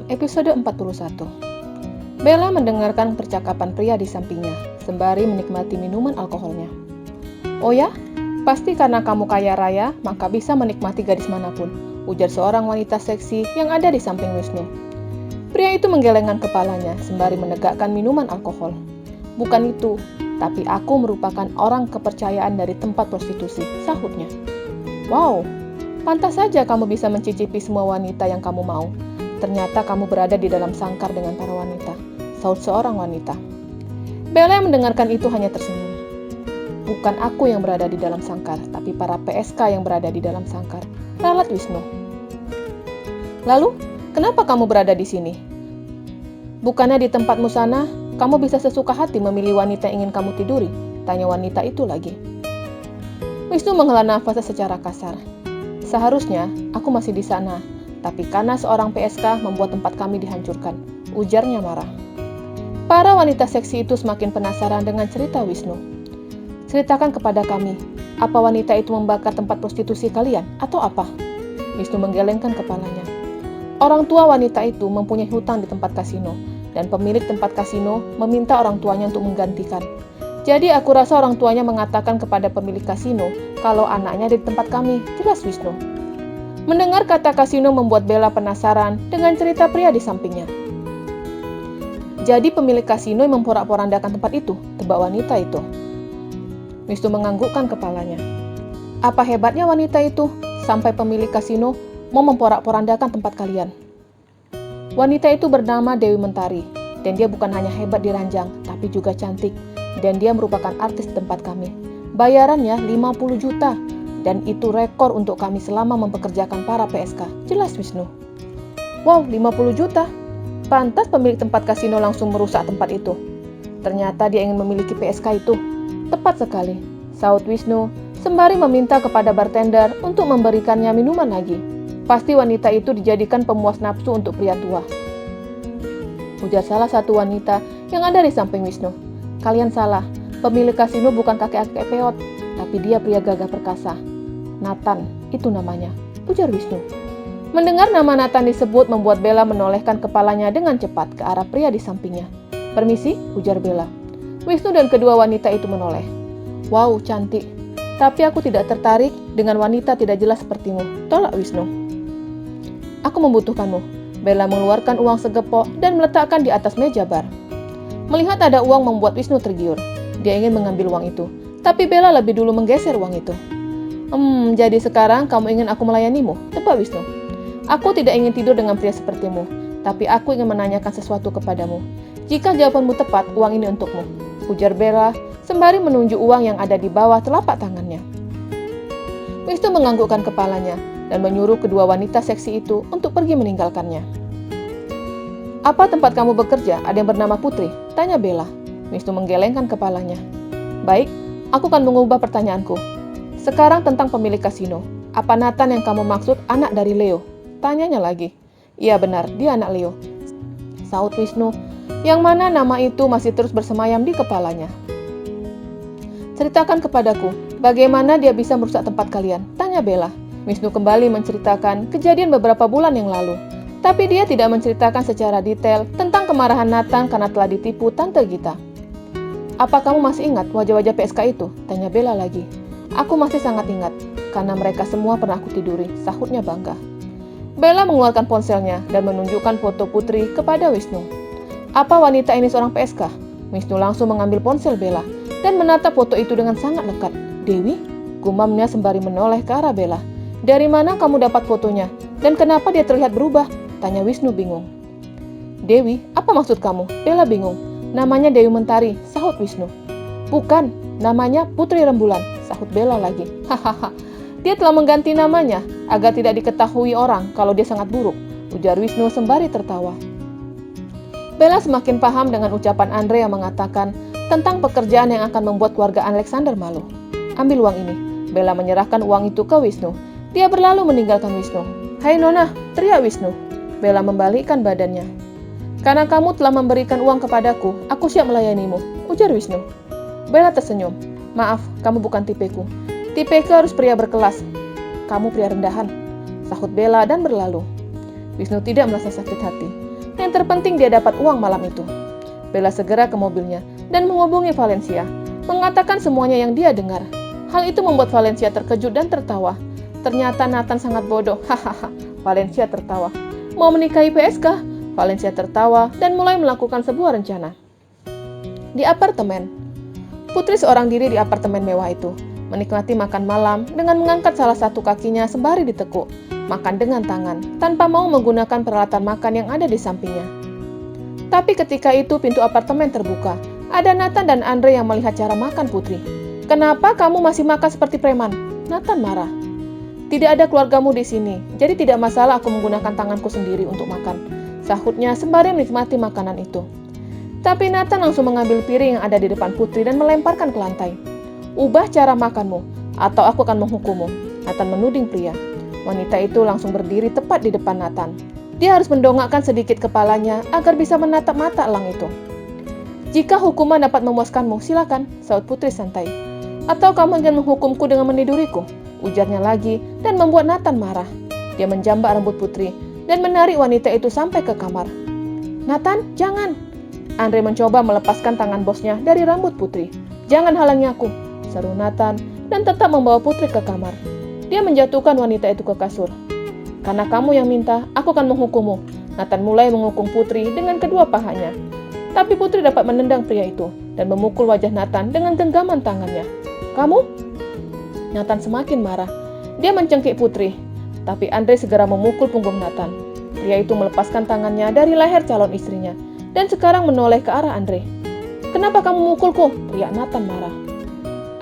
Episode 41. Bella mendengarkan percakapan pria di sampingnya, sembari menikmati minuman alkoholnya. "Oh ya? Pasti karena kamu kaya raya, maka bisa menikmati gadis manapun," ujar seorang wanita seksi yang ada di samping Wisnu. Pria itu menggelengkan kepalanya, sembari menegakkan minuman alkohol. "Bukan itu, tapi aku merupakan orang kepercayaan dari tempat prostitusi," sahutnya. "Wow, pantas saja kamu bisa mencicipi semua wanita yang kamu mau. Ternyata kamu berada di dalam sangkar dengan para wanita," sahut seorang wanita. Bella yang mendengarkan itu hanya tersenyum. "Bukan aku yang berada di dalam sangkar, tapi para PSK yang berada di dalam sangkar," ralat Wisnu. "Lalu, kenapa kamu berada di sini? Bukannya di tempatmu sana, kamu bisa sesuka hati memilih wanita yang ingin kamu tiduri?" tanya wanita itu lagi. Wisnu menghela nafas secara kasar. "Seharusnya aku masih di sana, tapi karena seorang PSK membuat tempat kami dihancurkan," ujarnya marah. Para wanita seksi itu semakin penasaran dengan cerita Wisnu. "Ceritakan kepada kami, apa wanita itu membakar tempat prostitusi kalian, atau apa?" Wisnu menggelengkan kepalanya. "Orang tua wanita itu mempunyai hutang di tempat kasino, dan pemilik tempat kasino meminta orang tuanya untuk menggantikan. Jadi aku rasa orang tuanya mengatakan kepada pemilik kasino kalau anaknya di tempat kami," jelas Wisnu. Mendengar kata kasino membuat Bella penasaran dengan cerita pria di sampingnya. "Jadi pemilik kasino yang memporak-porandakan tempat itu," tebak wanita itu. Wisnu menganggukkan kepalanya. "Apa hebatnya wanita itu sampai pemilik kasino mau memporak-porandakan tempat kalian?" "Wanita itu bernama Dewi Mentari, dan dia bukan hanya hebat di ranjang, tapi juga cantik, dan dia merupakan artis di tempat kami. Bayarannya 50 juta. Dan itu rekor untuk kami selama mempekerjakan para PSK," jelas Wisnu. "Wow, 50 juta. Pantas pemilik tempat kasino langsung merusak tempat itu. Ternyata dia ingin memiliki PSK itu." "Tepat sekali," sahut Wisnu, sembari meminta kepada bartender untuk memberikannya minuman lagi. "Pasti wanita itu dijadikan pemuas nafsu untuk pria tua," ujar salah satu wanita yang ada di samping Wisnu. "Kalian salah, pemilik kasino bukan kakek-kakek peot, tapi dia pria gagah perkasa. Nathan, itu namanya," ujar Wisnu. Mendengar nama Nathan disebut membuat Bella menolehkan kepalanya dengan cepat ke arah pria di sampingnya. "Permisi," ujar Bella. Wisnu dan kedua wanita itu menoleh. "Wow, cantik. Tapi aku tidak tertarik dengan wanita tidak jelas sepertimu," tolak Wisnu. "Aku membutuhkanmu." Bella mengeluarkan uang segepok dan meletakkan di atas meja bar. Melihat ada uang membuat Wisnu tergiur. Dia ingin mengambil uang itu, tapi Bella lebih dulu menggeser uang itu. Jadi sekarang kamu ingin aku melayanimu?" tebak Wisnu. "Aku tidak ingin tidur dengan pria sepertimu, tapi aku ingin menanyakan sesuatu kepadamu. Jika jawabanmu tepat, uang ini untukmu," ujar Bella, sembari menunjuk uang yang ada di bawah telapak tangannya. Wisnu menganggukkan kepalanya dan menyuruh kedua wanita seksi itu untuk pergi meninggalkannya. "Apa tempat kamu bekerja ada yang bernama Putri?" tanya Bella. Wisnu menggelengkan kepalanya. "Baik, aku akan mengubah pertanyaanku. Sekarang tentang pemilik kasino. Apa Nathan yang kamu maksud anak dari Leo?" tanyanya lagi. "Iya benar, dia anak Leo," sahut Wisnu, yang mana nama itu masih terus bersemayam di kepalanya. "Ceritakan kepadaku, bagaimana dia bisa merusak tempat kalian?" tanya Bella. Wisnu kembali menceritakan kejadian beberapa bulan yang lalu. Tapi dia tidak menceritakan secara detail tentang kemarahan Nathan karena telah ditipu Tante Gita. "Apa kamu masih ingat wajah-wajah PSK itu?" tanya Bella lagi. "Aku masih sangat ingat, karena mereka semua pernah aku tiduri," sahutnya bangga. Bella mengeluarkan ponselnya dan menunjukkan foto Putri kepada Wisnu. "Apa wanita ini seorang PSK?" Wisnu langsung mengambil ponsel Bella dan menatap foto itu dengan sangat dekat. "Dewi?" gumamnya sembari menoleh ke arah Bella. "Dari mana kamu dapat fotonya? Dan kenapa dia terlihat berubah?" tanya Wisnu bingung. "Dewi, apa maksud kamu?" Bella bingung. "Namanya Dewi Mentari," sahut Wisnu. "Bukan, namanya Putri Rembulan," sahut Bella lagi. "Hahaha, dia telah mengganti namanya agar tidak diketahui orang kalau dia sangat buruk," ujar Wisnu sembari tertawa. Bella semakin paham dengan ucapan Andre yang mengatakan tentang pekerjaan yang akan membuat keluarga Alexander malu. "Ambil uang ini." Bella menyerahkan uang itu ke Wisnu. Dia berlalu meninggalkan Wisnu. "Hai Nona," teriak Wisnu. Bella membalikkan badannya. "Karena kamu telah memberikan uang kepadaku, aku siap melayanimu," ujar Wisnu. Bella tersenyum. "Maaf, kamu bukan tipeku. Tipeku harus pria berkelas. Kamu pria rendahan," sahut Bella dan berlalu. Wisnu tidak merasa sakit hati. Yang terpenting dia dapat uang malam itu. Bella segera ke mobilnya dan menghubungi Valencia, mengatakan semuanya yang dia dengar. Hal itu membuat Valencia terkejut dan tertawa. Ternyata Nathan sangat bodoh. Hahaha. Valencia tertawa. Mau menikahi PSK? Valencia tertawa dan mulai melakukan sebuah rencana. Di apartemen, Putri seorang diri di apartemen mewah itu, menikmati makan malam dengan mengangkat salah satu kakinya sembari ditekuk, makan dengan tangan, tanpa mau menggunakan peralatan makan yang ada di sampingnya. Tapi ketika itu pintu apartemen terbuka, ada Nathan dan Andre yang melihat cara makan Putri. "Kenapa kamu masih makan seperti preman?" Nathan marah. "Tidak ada keluargamu di sini, jadi tidak masalah aku menggunakan tanganku sendiri untuk makan," sahutnya sembari menikmati makanan itu. Tapi Nathan langsung mengambil piring yang ada di depan Putri dan melemparkan ke lantai. "Ubah cara makanmu, atau aku akan menghukummu," Nathan menuding pria. Wanita itu langsung berdiri tepat di depan Nathan. Dia harus mendongakkan sedikit kepalanya agar bisa menatap mata elang itu. "Jika hukuman dapat memuaskanmu, silakan," saut Putri santai. "Atau kamu ingin menghukumku dengan meniduriku?" ujarnya lagi dan membuat Nathan marah. Dia menjambak rambut Putri dan menarik wanita itu sampai ke kamar. "Nathan, jangan!" Andre mencoba melepaskan tangan bosnya dari rambut Putri. "Jangan halangi aku," seru Nathan dan tetap membawa Putri ke kamar. Dia menjatuhkan wanita itu ke kasur. "Karena kamu yang minta, aku akan menghukummu." Nathan mulai menghukum Putri dengan kedua pahanya. Tapi Putri dapat menendang pria itu dan memukul wajah Nathan dengan genggaman tangannya. "Kamu?" Nathan semakin marah. Dia mencengkik Putri, tapi Andre segera memukul punggung Nathan. Pria itu melepaskan tangannya dari leher calon istrinya dan sekarang menoleh ke arah Andre. "Kenapa kamu memukulku?" teriak Nathan marah.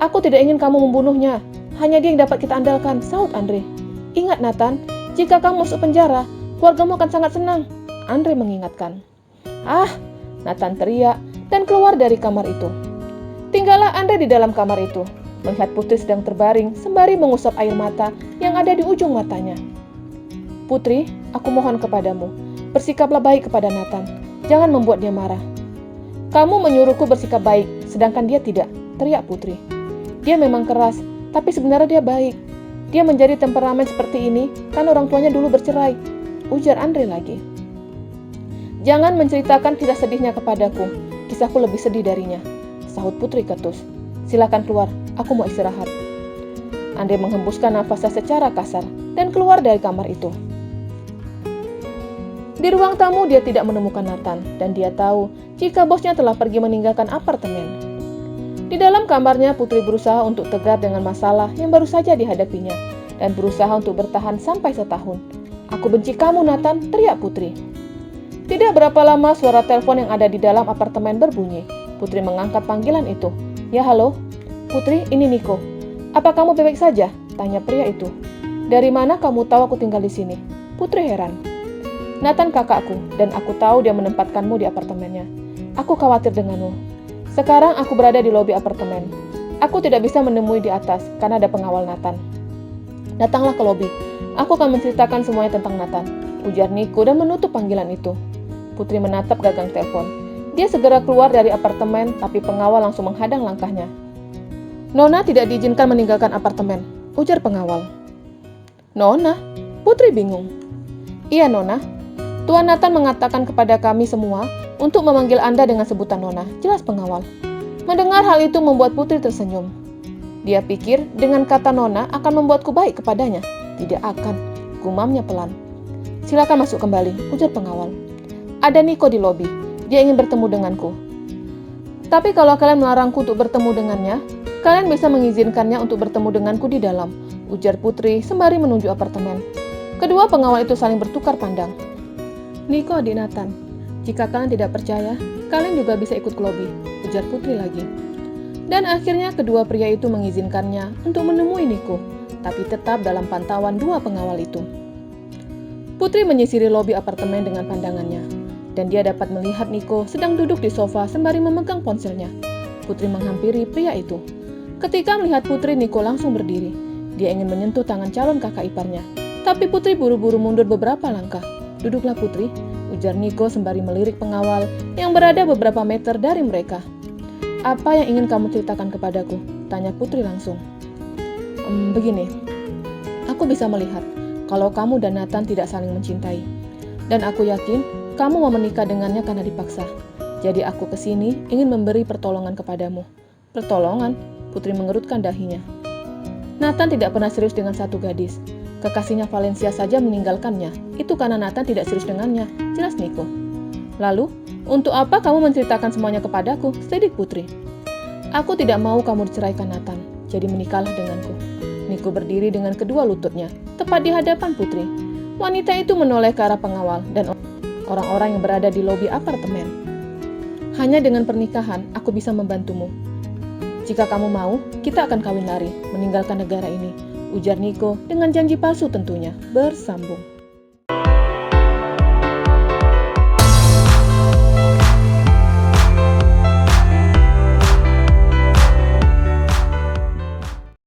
"Aku tidak ingin kamu membunuhnya. Hanya dia yang dapat kita andalkan," saut Andre. "Ingat Nathan, jika kamu masuk penjara, keluargamu akan sangat senang," Andre mengingatkan. "Ah!" Nathan teriak dan keluar dari kamar itu. Tinggallah Andre di dalam kamar itu, melihat Putri sedang terbaring sembari mengusap air mata yang ada di ujung matanya. "Putri, aku mohon kepadamu, bersikaplah baik kepada Nathan. Jangan membuat dia marah." "Kamu menyuruhku bersikap baik, sedangkan dia tidak," teriak Putri. "Dia memang keras, tapi sebenarnya dia baik. Dia menjadi temperamen seperti ini karena orang tuanya dulu bercerai," ujar Andre lagi. "Jangan menceritakan kisah sedihnya kepadaku. Kisahku lebih sedih darinya," sahut Putri ketus. "Silakan keluar, aku mau istirahat." Andre menghembuskan nafasnya secara kasar dan keluar dari kamar itu. Di ruang tamu dia tidak menemukan Nathan dan dia tahu jika bosnya telah pergi meninggalkan apartemen. Di dalam kamarnya Putri berusaha untuk tegar dengan masalah yang baru saja dihadapinya dan berusaha untuk bertahan sampai setahun. "Aku benci kamu Nathan," teriak Putri. Tidak berapa lama suara telepon yang ada di dalam apartemen berbunyi. Putri mengangkat panggilan itu. "Ya halo? Putri, ini Nico. Apa kamu baik saja?" tanya pria itu. "Dari mana kamu tahu aku tinggal di sini?" Putri heran. "Nathan kakakku, dan aku tahu dia menempatkanmu di apartemennya. Aku khawatir denganmu. Sekarang aku berada di lobi apartemen. Aku tidak bisa menemui di atas karena ada pengawal Nathan. Datanglah ke lobi. Aku akan menceritakan semuanya tentang Nathan," ujar Nico dan menutup panggilan itu. Putri menatap gagang telepon. Dia segera keluar dari apartemen, tapi pengawal langsung menghadang langkahnya. "Nona tidak diizinkan meninggalkan apartemen," ujar pengawal. "Nona?" Putri bingung. "Iya Nona. Tuan Nathan mengatakan kepada kami semua untuk memanggil Anda dengan sebutan Nona," jelas pengawal. Mendengar hal itu membuat Putri tersenyum. Dia pikir dengan kata Nona akan membuatku baik kepadanya. "Tidak akan," gumamnya pelan. "Silakan masuk kembali," ujar pengawal. "Ada Nico di lobi. Dia ingin bertemu denganku. Tapi kalau kalian melarangku untuk bertemu dengannya, kalian bisa mengizinkannya untuk bertemu denganku di dalam," ujar Putri sembari menuju apartemen. Kedua pengawal itu saling bertukar pandang. "Nico adik Nathan. Jika kalian tidak percaya, kalian juga bisa ikut ke lobi," ujar Putri lagi. Dan akhirnya kedua pria itu mengizinkannya untuk menemui Nico, tapi tetap dalam pantauan dua pengawal itu. Putri menyisiri lobi apartemen dengan pandangannya, dan dia dapat melihat Nico sedang duduk di sofa sembari memegang ponselnya. Putri menghampiri pria itu. Ketika melihat Putri, Nico langsung berdiri. Dia ingin menyentuh tangan calon kakak iparnya, tapi Putri buru-buru mundur beberapa langkah. "Duduklah Putri," ujar Nico sembari melirik pengawal yang berada beberapa meter dari mereka. "Apa yang ingin kamu ceritakan kepadaku?" tanya Putri langsung. Begini, aku bisa melihat kalau kamu dan Nathan tidak saling mencintai. Dan aku yakin Kamu mau menikah dengannya karena dipaksa. Jadi aku kesini ingin memberi pertolongan kepadamu. Pertolongan? Putri mengerutkan dahinya. Nathan tidak pernah serius dengan satu gadis. Kekasihnya Valencia saja meninggalkannya. Itu karena Nathan tidak serius dengannya. Jelas Nico. Lalu, untuk apa kamu menceritakan semuanya kepadaku? Sedik Putri. Aku tidak mau kamu diceraikan Nathan. Jadi menikahlah denganku. Nico berdiri dengan kedua lututnya, tepat di hadapan Putri. Wanita itu menoleh ke arah pengawal dan orang-orang yang berada di lobi apartemen. Hanya dengan pernikahan, aku bisa membantumu. Jika kamu mau, kita akan kawin lari, meninggalkan negara ini, ujar Nico dengan janji palsu tentunya, bersambung.